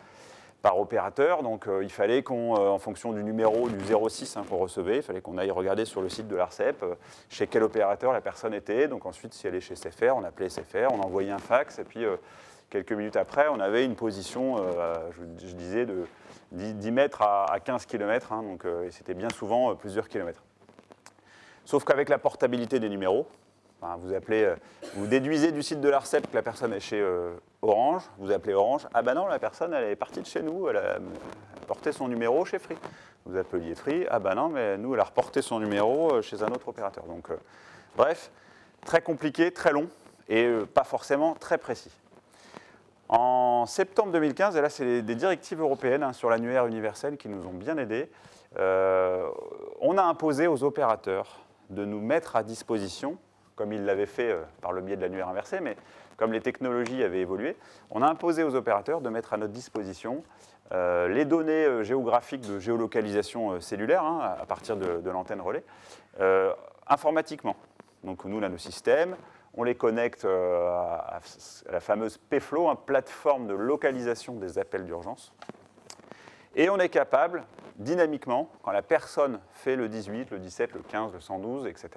C: opérateur. Donc il fallait en fonction du numéro du 06 hein, qu'on recevait, il fallait qu'on aille regarder sur le site de l'ARCEP chez quel opérateur la personne était. Donc ensuite, si elle est chez SFR, on appelait SFR, on envoyait un fax, et puis quelques minutes après, on avait une position, je disais, de 10 mètres à 15 km, hein, donc c'était bien souvent plusieurs kilomètres. Sauf qu'avec la portabilité des numéros, vous déduisez du site de l'ARCEP que la personne est chez Orange, vous appelez Orange, ah ben non, la personne elle est partie de chez nous, elle a porté son numéro chez Free. Vous appeliez Free, ah ben non, mais nous elle a reporté son numéro chez un autre opérateur. Donc bref, très compliqué, très long et pas forcément très précis. En septembre 2015, et là c'est des directives européennes hein, sur l'annuaire universel qui nous ont bien aidés, on a imposé aux opérateurs de nous mettre à disposition, comme ils l'avaient fait par le biais de l'annuaire inversé, mais comme les technologies avaient évolué, on a imposé aux opérateurs de mettre à notre disposition les données géographiques de géolocalisation cellulaire, hein, à partir de l'antenne relais, informatiquement. Donc nous, on a nos systèmes, on les connecte à la fameuse PFLO, hein, plateforme de localisation des appels d'urgence, et on est capable, dynamiquement, quand la personne fait le 18, le 17, le 15, le 112, etc.,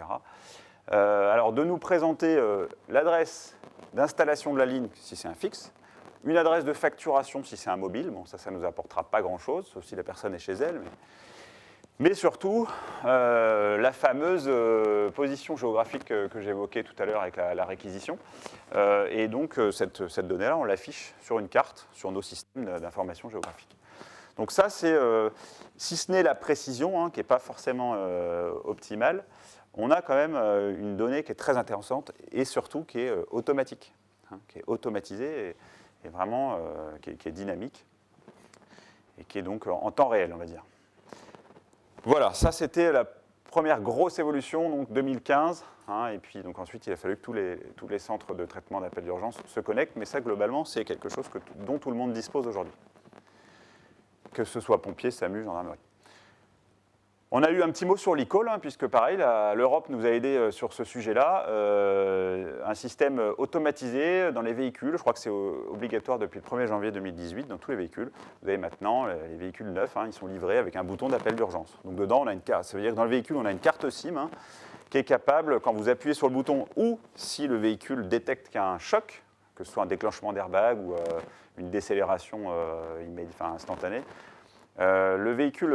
C: alors de nous présenter l'adresse d'installation de la ligne si c'est un fixe, une adresse de facturation si c'est un mobile, bon ça ne nous apportera pas grand-chose, sauf si la personne est chez elle, mais surtout la fameuse position géographique que j'évoquais tout à l'heure avec la réquisition, et donc cette donnée-là, on l'affiche sur une carte, sur nos systèmes d'information géographique. Donc ça, c'est, si ce n'est la précision, hein, qui n'est pas forcément optimale, on a quand même une donnée qui est très intéressante et surtout qui est automatique, qui est automatisée et vraiment qui est dynamique et qui est donc en temps réel, on va dire. Voilà, ça c'était la première grosse évolution, donc 2015, et puis donc ensuite il a fallu que tous les centres de traitement d'appels d'urgence se connectent, mais ça globalement c'est quelque chose dont tout le monde dispose aujourd'hui, que ce soit pompiers, SAMU, gendarmerie. On a eu un petit mot sur l'e-call, puisque pareil, l'Europe nous a aidés sur ce sujet-là. Un système automatisé dans les véhicules, je crois que c'est obligatoire depuis le 1er janvier 2018 dans tous les véhicules. Vous avez maintenant les véhicules neufs, ils sont livrés avec un bouton d'appel d'urgence. Donc dedans, on a une carte, ça veut dire que dans le véhicule, on a une carte SIM qui est capable, quand vous appuyez sur le bouton ou si le véhicule détecte qu'il y a un choc, que ce soit un déclenchement d'airbag ou une décélération instantanée, le véhicule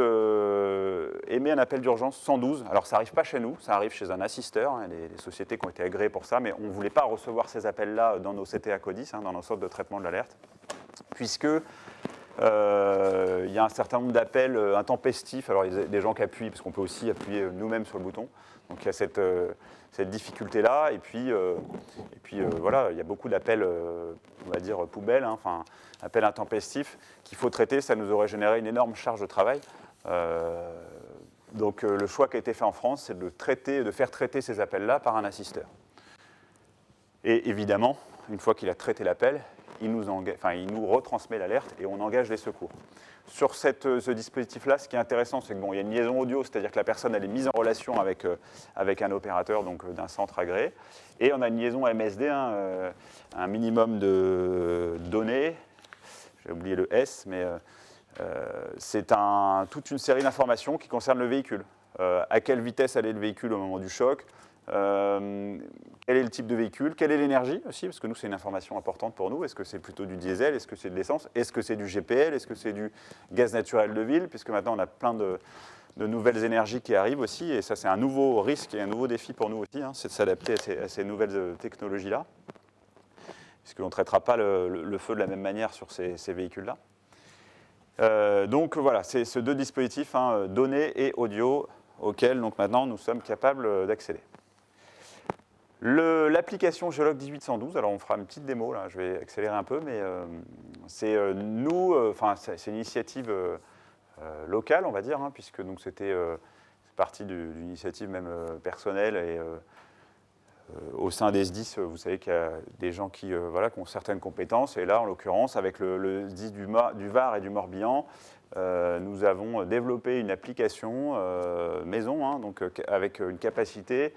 C: émet un appel d'urgence 112. Alors ça n'arrive pas chez nous, ça arrive chez un assisteur, des sociétés qui ont été agréées pour ça, mais on ne voulait pas recevoir ces appels-là dans nos CTA CODIS, dans nos centres de traitement de l'alerte, puisque il y a un certain nombre d'appels intempestifs. Alors il y a des gens qui appuient, parce qu'on peut aussi appuyer nous-mêmes sur le bouton. Donc il y a cette difficulté-là, et puis voilà, il y a beaucoup d'appels, on va dire, poubelles, appels intempestifs qu'il faut traiter. Ça nous aurait généré une énorme charge de travail. Donc le choix qui a été fait en France, c'est de faire traiter ces appels-là par un assisteur. Et évidemment, une fois qu'il a traité l'appel, il nous retransmet l'alerte et on engage les secours. Sur ce dispositif-là, ce qui est intéressant, c'est qu'il y a une liaison audio, c'est-à-dire que la personne elle est mise en relation avec un opérateur d'un centre agréé, et on a une liaison MSD, un minimum de données, j'ai oublié le S, mais c'est toute une série d'informations qui concernent le véhicule. À quelle vitesse allait le véhicule au moment du choc, quel est le type de véhicule, quelle est l'énergie aussi, parce que nous c'est une information importante pour nous. Est-ce que c'est plutôt du diesel, est-ce que c'est de l'essence, est-ce que c'est du GPL, est-ce que c'est du gaz naturel de ville, puisque maintenant on a plein de nouvelles énergies qui arrivent aussi, et ça c'est un nouveau risque et un nouveau défi pour nous aussi, c'est de s'adapter à ces nouvelles technologies-là, puisque l'on ne traitera pas le feu de la même manière sur ces véhicules-là. Donc voilà, c'est ces deux dispositifs, données et audio, auxquels donc maintenant nous sommes capables d'accéder. L'application Geolog 1812, alors on fera une petite démo, là, je vais accélérer un peu, mais c'est une initiative locale, on va dire, puisque donc c'est parti d'une initiative même personnelle, et au sein des SDIS, vous savez qu'il y a des gens qui ont certaines compétences, et là, en l'occurrence, avec le SDIS du Var et du Morbihan, nous avons développé une application maison, donc avec une capacité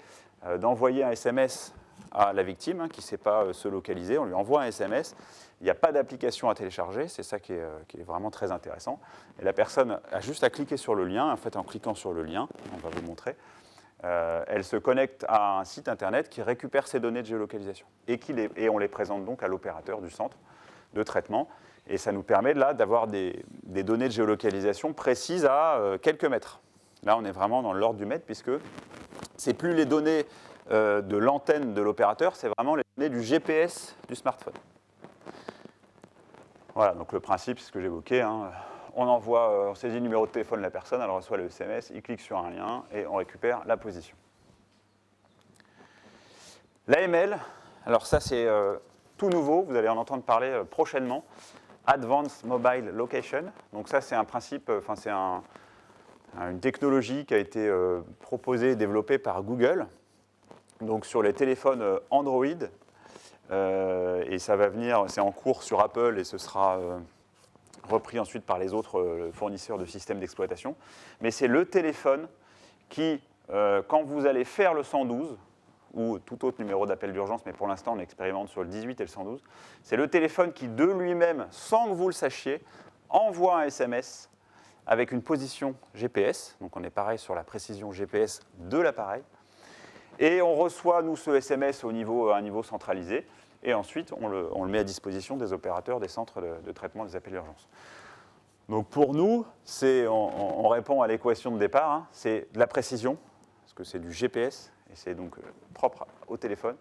C: d'envoyer un SMS à la victime qui ne sait pas se localiser. On lui envoie un SMS, il n'y a pas d'application à télécharger, c'est ça qui est vraiment très intéressant. Et la personne a juste à cliquer sur le lien. En fait, en cliquant sur le lien, on va vous montrer, elle se connecte à un site internet qui récupère ses données de géolocalisation et on les présente donc à l'opérateur du centre de traitement. Et ça nous permet là d'avoir des données de géolocalisation précises à quelques mètres. Là, on est vraiment dans l'ordre du mètre, puisque ce n'est plus les données de l'antenne de l'opérateur, c'est vraiment les données du GPS du smartphone. Voilà, donc le principe, c'est ce que j'évoquais. On saisit le numéro de téléphone de la personne, elle reçoit le SMS, il clique sur un lien et on récupère la position. L'AML, alors ça c'est tout nouveau, vous allez en entendre parler prochainement. Advanced Mobile Location. Donc ça c'est un principe, c'est une technologie qui a été proposée et développée par Google, donc sur les téléphones Android, et ça va venir, c'est en cours sur Apple et ce sera repris ensuite par les autres fournisseurs de systèmes d'exploitation. Mais c'est le téléphone qui, quand vous allez faire le 112, ou tout autre numéro d'appel d'urgence, mais pour l'instant on expérimente sur le 18 et le 112, c'est le téléphone qui de lui-même, sans que vous le sachiez, envoie un SMS avec une position GPS, donc on est pareil sur la précision GPS de l'appareil, et on reçoit, nous, ce SMS à un niveau centralisé, et ensuite on le met à disposition des opérateurs des centres de traitement des appels d'urgence. Donc pour nous, on répond à l'équation de départ, c'est de la précision, parce que c'est du GPS, et c'est donc propre au téléphone.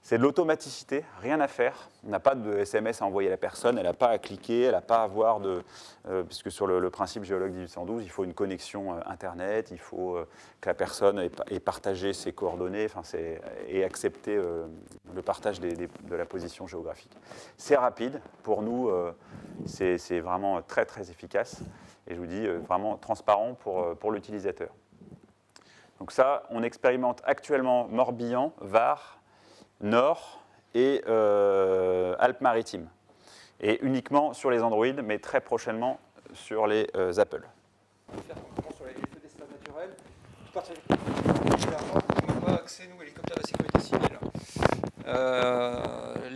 C: C'est de l'automaticité, rien à faire. On n'a pas de SMS à envoyer à la personne, elle n'a pas à cliquer, elle n'a pas à avoir de... puisque sur le principe géologue 1812, il faut une connexion Internet, il faut que la personne ait partagé ses coordonnées et accepté le partage de la position géographique. C'est rapide, pour nous, c'est vraiment très très efficace. Et je vous dis, vraiment transparent pour l'utilisateur. Donc ça, on expérimente actuellement Morbihan, Var, Nord et Alpes-Maritimes. Et uniquement sur les Android, mais très prochainement sur les Apple.
A: On va faire complètement sur les feux d'espace naturel. On n'a pas accès, nous, à l'hélicoptère de la sécurité civile.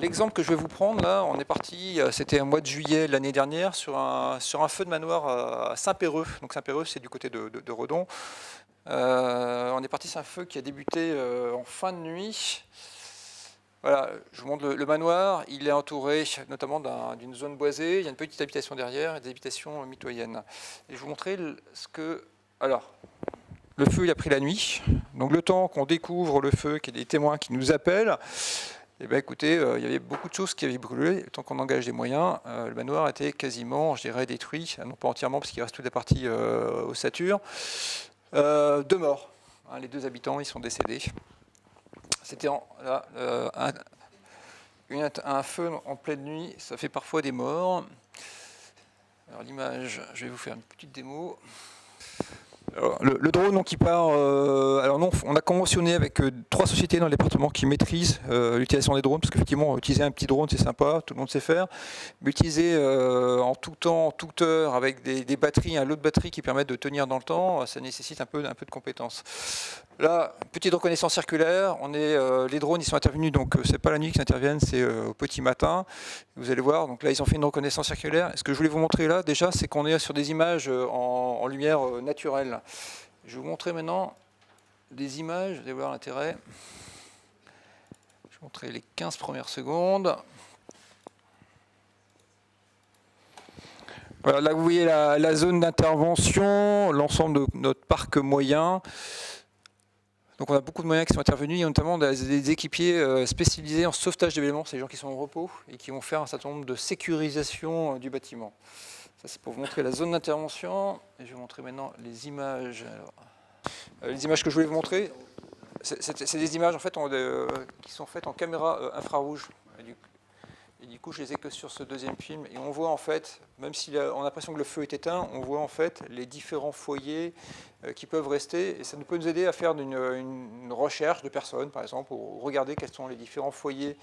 A: L'exemple que je vais vous prendre, là, on est parti, c'était un mois de juillet de l'année dernière, sur un feu de manoir à Saint-Péreux. Donc Saint-Péreux, c'est du côté de Redon. On est parti sur un feu qui a débuté en fin de nuit. Voilà, je vous montre le manoir. Il est entouré notamment d'une zone boisée. Il y a une petite habitation derrière et des habitations mitoyennes. Et je vais vous montrer ce que... Alors, le feu, il a pris la nuit. Donc le temps qu'on découvre le feu, qu'il y ait des témoins qui nous appellent, eh bien, écoutez, il y avait beaucoup de choses qui avaient brûlé. Le temps qu'on engage des moyens, le manoir était quasiment, je dirais, détruit. Non pas entièrement, parce qu'il reste toute la partie ossature. 2 morts. Les 2 habitants, ils sont décédés. C'était un feu en pleine nuit, ça fait parfois des morts. Alors l'image, je vais vous faire une petite démo. Alors, le drone donc, qui part, alors non, on a conventionné avec 3 sociétés dans le département qui maîtrisent l'utilisation des drones, parce qu'effectivement utiliser un petit drone c'est sympa, tout le monde sait faire, mais utiliser en tout temps, en toute heure, avec des batteries, un lot de batteries qui permettent de tenir dans le temps, ça nécessite un peu de compétences. Là, petite reconnaissance circulaire, les drones ils sont intervenus, donc c'est pas la nuit qu'ils interviennent, c'est au petit matin. Vous allez voir, donc là ils ont fait une reconnaissance circulaire. Ce que je voulais vous montrer là déjà, c'est qu'on est sur des images en lumière naturelle. Je vais vous montrer maintenant des images, vous allez voir l'intérêt. Je vais vous montrer les 15 premières secondes. Voilà, là vous voyez la zone d'intervention, l'ensemble de notre parc moyen. Donc on a beaucoup de moyens qui sont intervenus, il y a notamment des équipiers spécialisés en sauvetage d'événements, c'est des gens qui sont au repos et qui vont faire un certain nombre de sécurisation du bâtiment. Ça c'est pour vous montrer la zone d'intervention. Et je vais vous montrer maintenant les images. Alors, les images que je voulais vous montrer, c'est des images en fait, qui sont faites en caméra infrarouge. Et du coup, je les ai que sur ce deuxième film. Et on voit en fait, même si on a l'impression que le feu est éteint, on voit en fait les différents foyers qui peuvent rester. Et ça peut nous aider à faire une recherche de personnes, par exemple, pour regarder quels sont les différents foyers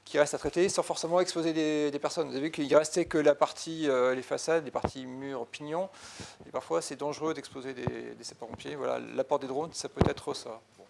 A: qui restent à traiter, sans forcément exposer des personnes. Vous avez vu qu'il ne restait que la partie, les façades, les parties murs, pignons. Et parfois, c'est dangereux d'exposer des sapeurs-pompiers. Voilà, l'apport des drones, ça peut être ça. Bon.